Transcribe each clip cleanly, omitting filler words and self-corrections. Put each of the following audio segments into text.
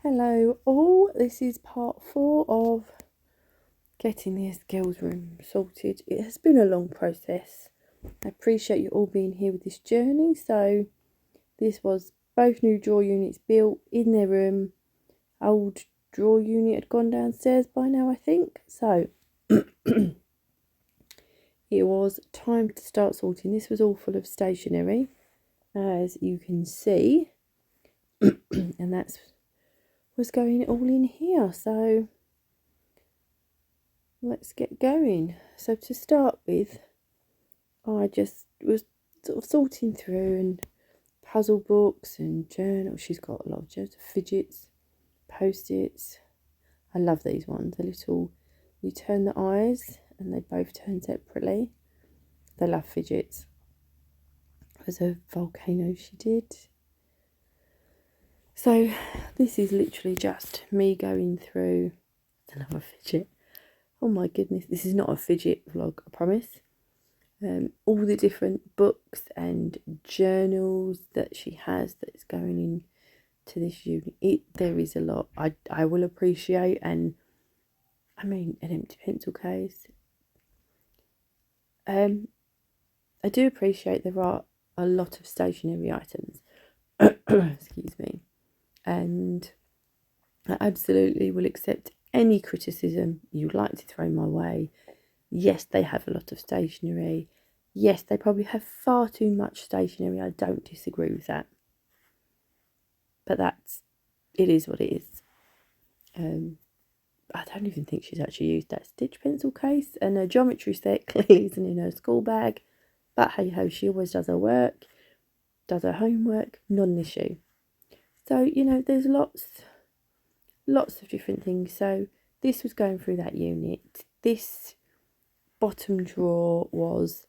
Hello all, this is part 4 of getting this girls' room sorted. It has been a long process. I appreciate you all being here with this journey. So this was both new drawer units built in their room. Old drawer unit had gone downstairs by now, I think. So it was time to start sorting. This was all full of stationery, as you can see. And that's was going all in here, so let's get going. So to start with, I just was sort of sorting through and puzzle books and journals. She's got a lot of journals, fidgets, post-its. I love these ones. The little, you turn the eyes and they both turn separately. They love fidgets. It was a volcano she did. So this is literally just me going through another fidget. Oh my goodness, this is not a fidget vlog, I promise. All the different books and journals that she has that's going into this unit. There is a lot. I will appreciate, and I mean an empty pencil case. I do appreciate there are a lot of stationery items. Excuse me. And I absolutely will accept any criticism you'd like to throw my way. Yes, they have a lot of stationery. Yes, they probably have far too much stationery. I don't disagree with that. But it is what it is. I don't even think she's actually used that stitch pencil case. And her geometry set clearly isn't in her school bag. But hey ho, she always does her work, does her homework, not an issue. So, you know, there's lots of different things. So this was going through that unit. This bottom drawer was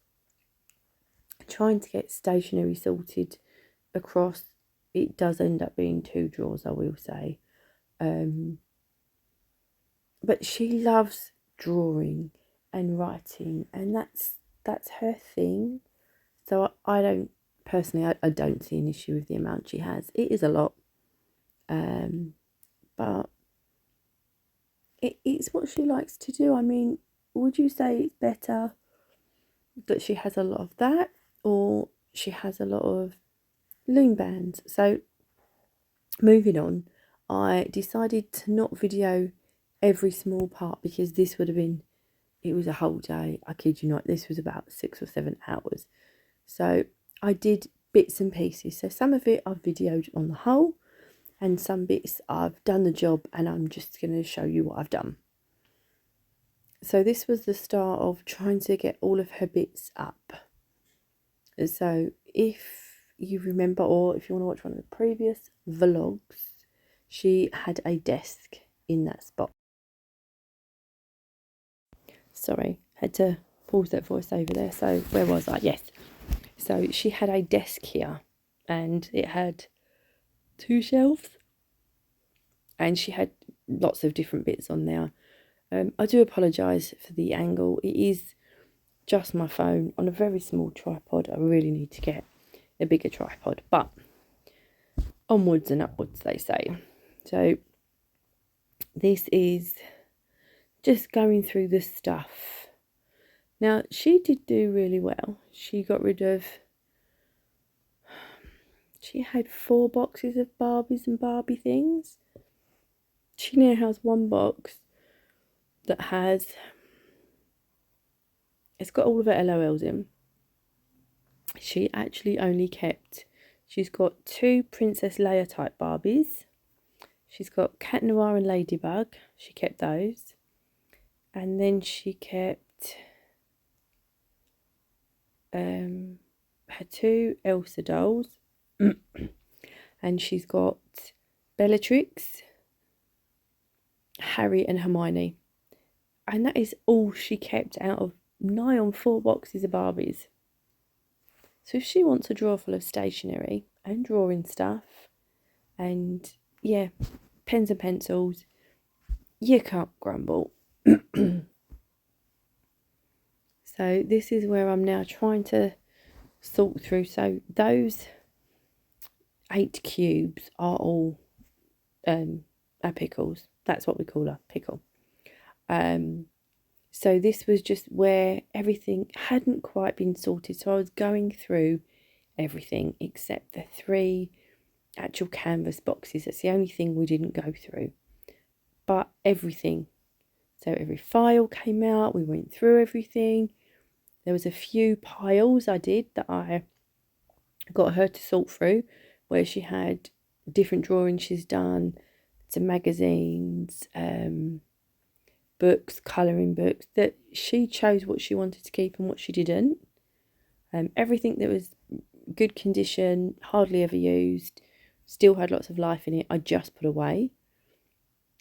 trying to get stationery sorted across. It does end up being 2 drawers, I will say. But she loves drawing and writing, and that's her thing. So I don't personally, I don't see an issue with the amount she has. It is a lot. But it's what she likes to do. I mean, would you say it's better that she has a lot of that, or she has a lot of loom bands? So moving on, I decided to not video every small part, because this would have been, it was a whole day. I kid you not, this was about 6 or 7 hours. So I did bits and pieces. So some of it I've videoed on the whole, and some bits I've done the job and I'm just going to show you what I've done. So this was the start of trying to get all of her bits up. So if you remember, or if you want to watch one of the previous vlogs, she had a desk in that spot. Sorry, had to pause that voice over there. So where was I? Yes. So she had a desk here, and it had 2 shelves, and she had lots of different bits on there. I do apologise for the angle. It is just my phone on a very small tripod. I really need to get a bigger tripod, but onwards and upwards, they say. So this is just going through the stuff. Now, she did do really well. She got rid of, she had 4 boxes of Barbies and Barbie things. She now has 1 box that has, it's got all of her LOLs in. She actually only kept, she's got 2 Princess Leia type Barbies. She's got Cat Noir and Ladybug. She kept those. And then she kept her 2 Elsa dolls. And she's got Bellatrix, Harry and Hermione. And that is all she kept out of nigh on 4 boxes of Barbies. So if she wants a drawer full of stationery and drawing stuff and, yeah, pens and pencils, you can't grumble. So this is where I'm now trying to sort through. So those 8 cubes are all our pickles. That's what we call her, pickle. So this was just where everything hadn't quite been sorted. So I was going through everything except the 3 actual canvas boxes. That's the only thing we didn't go through. But everything. So every file came out. We went through everything. There was a few piles I did that I got her to sort through, where she had different drawings she's done, some magazines, books, colouring books, that she chose what she wanted to keep and what she didn't. Everything that was good condition, hardly ever used, still had lots of life in it, I just put away.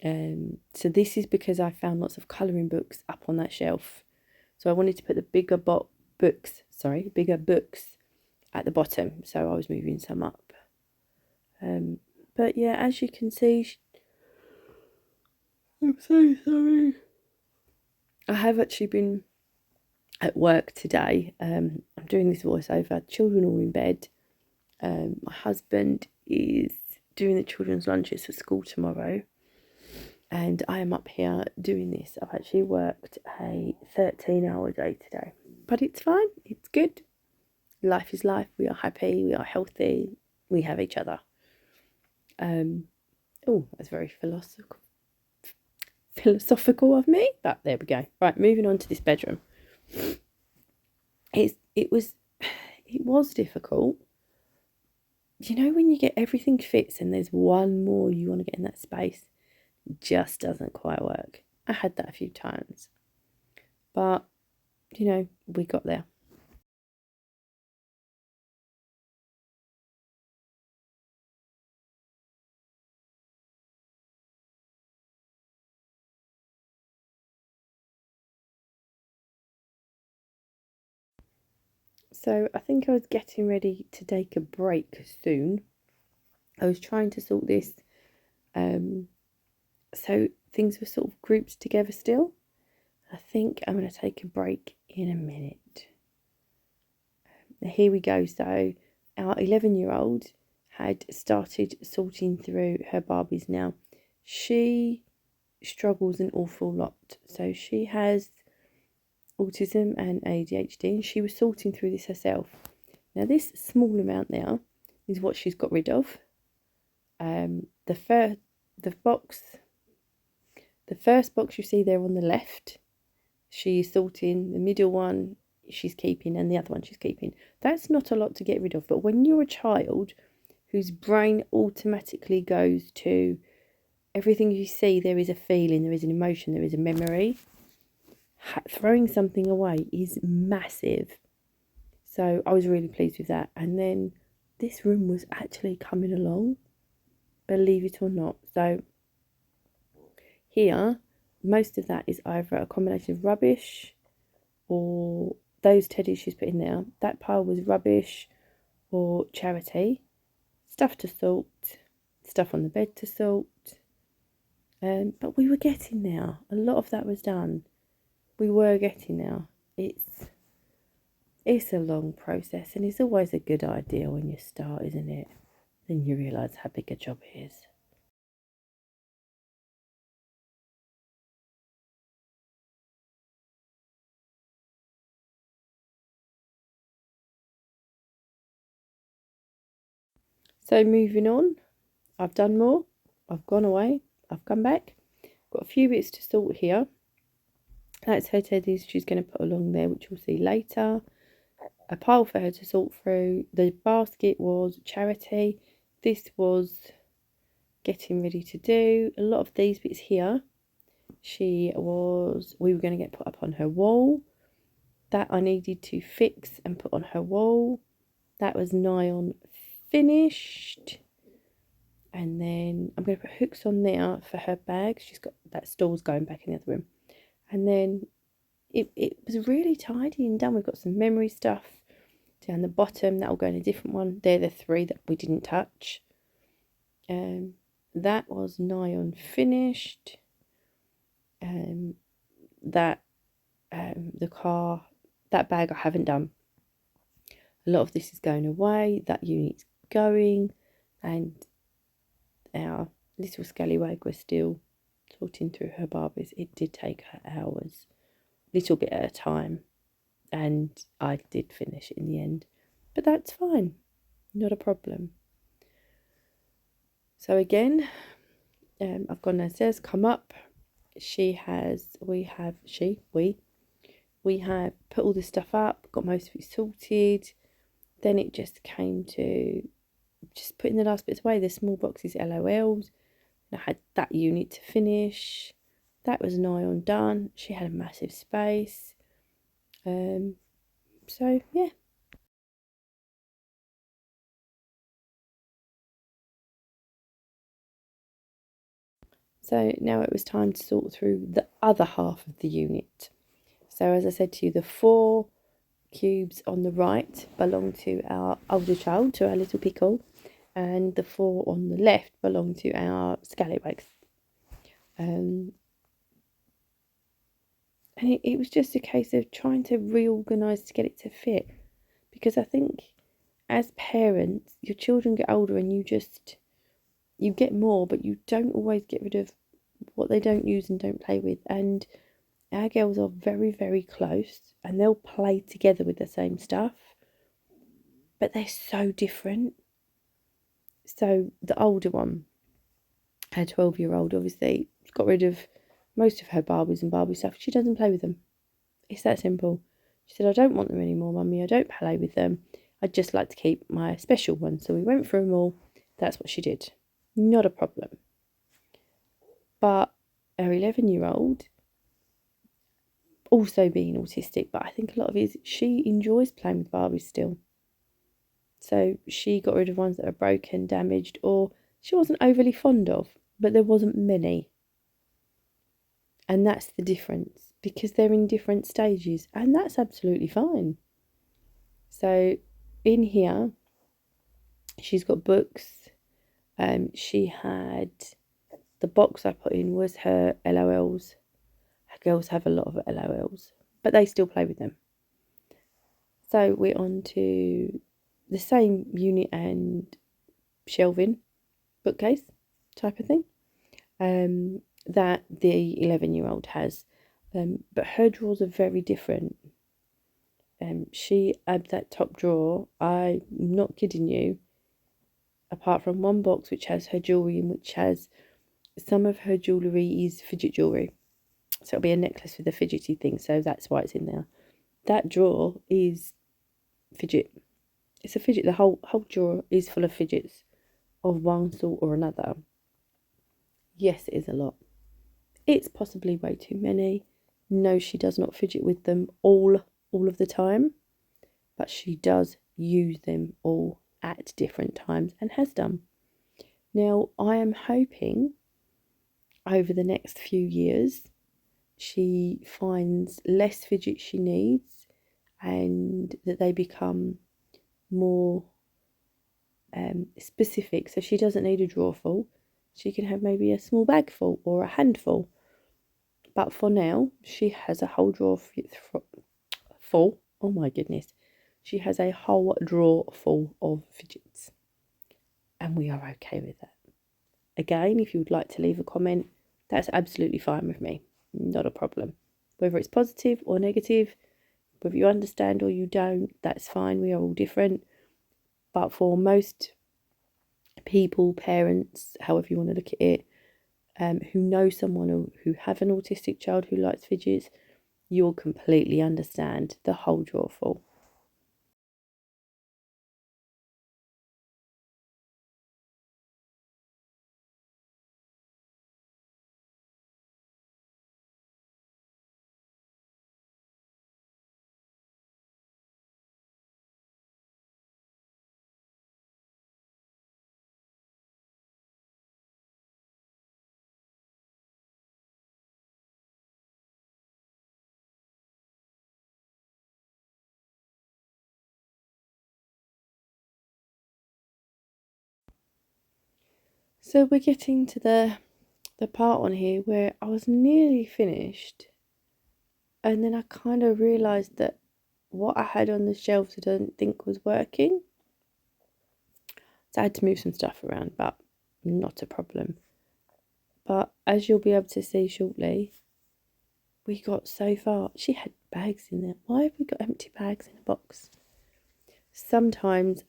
So this is because I found lots of colouring books up on that shelf. So I wanted to put the bigger books at the bottom. So I was moving some up. But yeah, as you can see, I'm so sorry. I have actually been at work today. I'm doing this voiceover. Children are all in bed. My husband is doing the children's lunches for school tomorrow. And I am up here doing this. I've actually worked a 13-hour day today. But it's fine. It's good. Life is life. We are happy. We are healthy. We have each other. Oh, that's very philosophical of me. But there we go. Right, moving on to this bedroom. It was difficult. You know, when you get everything fits and there's one more you want to get in that space, it just doesn't quite work. I had that a few times. But, you know, we got there. So I think I was getting ready to take a break soon. I was trying to sort this, so things were sort of grouped together still. I think I'm going to take a break in a minute. Here we go. So our 11-year-old had started sorting through her Barbies now. She struggles an awful lot. So she has autism and ADHD, and she was sorting through this herself. Now this small amount there is what she's got rid of. The first box you see there on the left, she's sorting. The middle one she's keeping, and the other one she's keeping. That's not a lot to get rid of, but when you're a child whose brain automatically goes to everything you see, there is a feeling, there is an emotion, there is a memory, throwing something away is massive. So I was really pleased with that. And then this room was actually coming along, believe it or not. So here, most of that is either a combination of rubbish or those teddies she's put in there. That pile was rubbish or charity, stuff to sort, stuff on the bed to sort. But we were getting there. A lot of that was done. We were getting there. It's a long process, and it's always a good idea when you start, isn't it? Then you realise how big a job it is. So moving on, I've done more. I've gone away. I've come back. Got a few bits to sort here. That's her teddies she's going to put along there, which we'll see later. A pile for her to sort through. The basket was charity. This was getting ready to do. A lot of these bits here, we were going to get put up on her wall. That I needed to fix and put on her wall. That was nigh on finished. And then I'm going to put hooks on there for her bag. She's got that stool's going back in the other room. And then it was really tidy and done. We've got some memory stuff down the bottom. That will go in a different one. They're the 3 that we didn't touch. That was nigh on finished. The car, that bag I haven't done. A lot of this is going away. That unit's going, and our little scallywag was still sorting through her Barbies. It did take her hours, little bit at a time, and I did finish it in the end. But that's fine, not a problem. So again, I've gone downstairs, come up. We have put all this stuff up, got most of it sorted. Then it just came to just putting the last bits away, the small boxes, LOLs. I had that unit to finish. That was nigh on done. She had a massive space. So yeah. So now it was time to sort through the other half of the unit. So as I said to you, the 4 cubes on the right belong to our older child, to our little pickle, and the 4 on the left belong to our scallywags. And it was just a case of trying to reorganise to get it to fit, because I think as parents, your children get older and you get more, but you don't always get rid of what they don't use and don't play with. And our girls are very, very close and they'll play together with the same stuff, but they're so different. So the older one, her 12-year-old, obviously got rid of most of her Barbies and Barbie stuff. She doesn't play with them. It's that simple. She said, I don't want them anymore, Mummy. I don't play with them. I'd just like to keep my special ones. So we went through them all. That's what she did. Not a problem. But our 11-year-old, also being autistic, but I think a lot of it is she enjoys playing with Barbies still. So she got rid of ones that are broken, damaged, or she wasn't overly fond of, but there wasn't many. And that's the difference, because they're in different stages, and that's absolutely fine. So in here, she's got books. She had the box I put in was her LOLs. Her girls have a lot of LOLs, but they still play with them. So we're on to the same unit and shelving, bookcase type of thing, that the 11-year-old has. But her drawers are very different. She had that top drawer, I'm not kidding you, apart from one box which has her jewellery in, which has some of her jewellery is fidget jewellery. So it'll be a necklace with a fidgety thing, so that's why it's in there. That drawer is fidget. It's a fidget. The whole drawer is full of fidgets of one sort or another. Yes, it is a lot. It's possibly way too many. No, she does not fidget with them all of the time, but she does use them all at different times and has done. Now, I am hoping over the next few years she finds less fidget she needs and that they become more specific. So she doesn't need a drawer full. She can have maybe a small bag full or a handful. But for now, she has a whole drawer full. Oh my goodness. She has a whole drawer full of fidgets. And we are okay with that. Again, if you would like to leave a comment, that's absolutely fine with me. Not a problem. Whether it's positive or negative, whether you understand or you don't, that's fine. We are all different. But for most people, parents, however you want to look at it, who know someone who have an autistic child who likes fidgets, you'll completely understand the whole drawer full. So we're getting to the part on here where I was nearly finished, and then I kind of realised that what I had on the shelves I didn't think was working. So I had to move some stuff around, but not a problem. But as you'll be able to see shortly, we got so far. She had bags in there. Why have we got empty bags in a box? Sometimes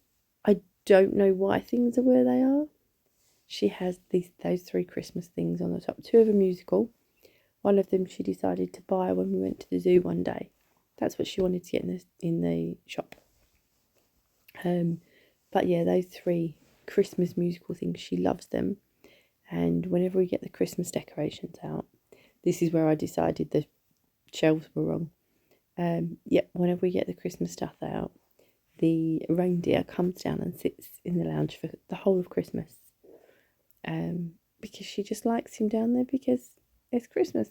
I don't know why things are where they are. She has those 3 Christmas things on the top. 2 of them musical. One of them she decided to buy when we went to the zoo one day. That's what she wanted to get in the shop. But yeah, those 3 Christmas musical things, she loves them. And whenever we get the Christmas decorations out, this is where I decided the shelves were wrong. Whenever we get the Christmas stuff out, the reindeer comes down and sits in the lounge for the whole of Christmas. Because she just likes him down there because it's Christmas.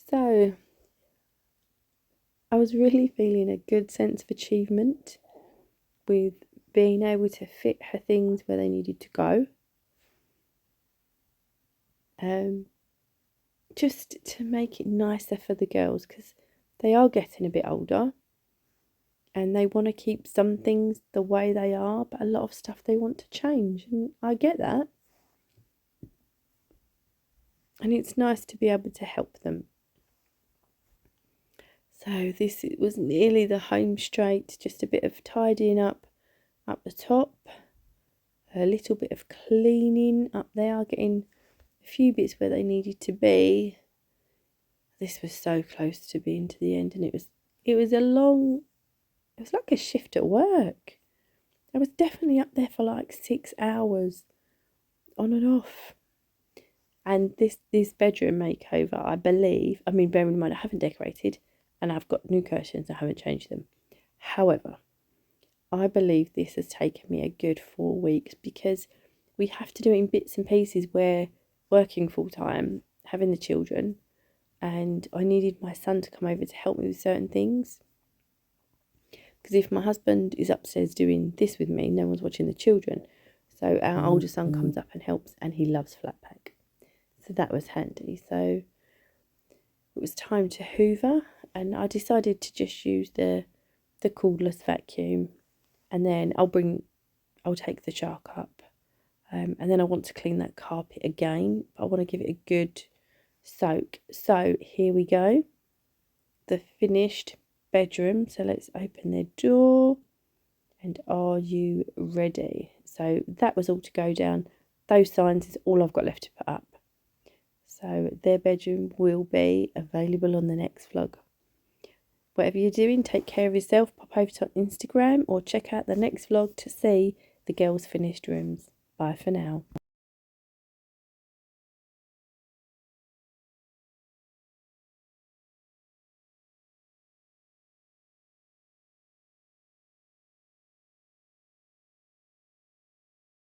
So I was really feeling a good sense of achievement with being able to fit her things where they needed to go. Just to make it nicer for the girls, because they are getting a bit older and they want to keep some things the way they are, but a lot of stuff they want to change, and I get that. And it's nice to be able to help them. So this was nearly the home straight, just a bit of tidying up the top, a little bit of cleaning up there, getting a few bits where they needed to be. This was so close to being to the end, and it was like a shift at work. I was definitely up there for like 6 hours on and off. And this bedroom makeover, I believe, I mean, bearing in mind I haven't decorated and I've got new curtains, I haven't changed them. However, I believe this has taken me a good 4 weeks, because we have to do it in bits and pieces. We're working full time, having the children, and I needed my son to come over to help me with certain things. Because if my husband is upstairs doing this with me, no one's watching the children. So our older son comes up and helps, and he loves flat pack. So that was handy. So it was time to hoover, and I decided to just use the cordless vacuum, and then I'll take the shark up, and then I want to clean that carpet again. I want to give it a good soak. So here we go, the finished bedroom. So let's open the door, and are you ready? So that was all to go down. Those signs is all I've got left to put up. So their bedroom will be available on the next vlog. Whatever you're doing, take care of yourself. Pop over to Instagram or check out the next vlog to see the girls' finished rooms. Bye for now.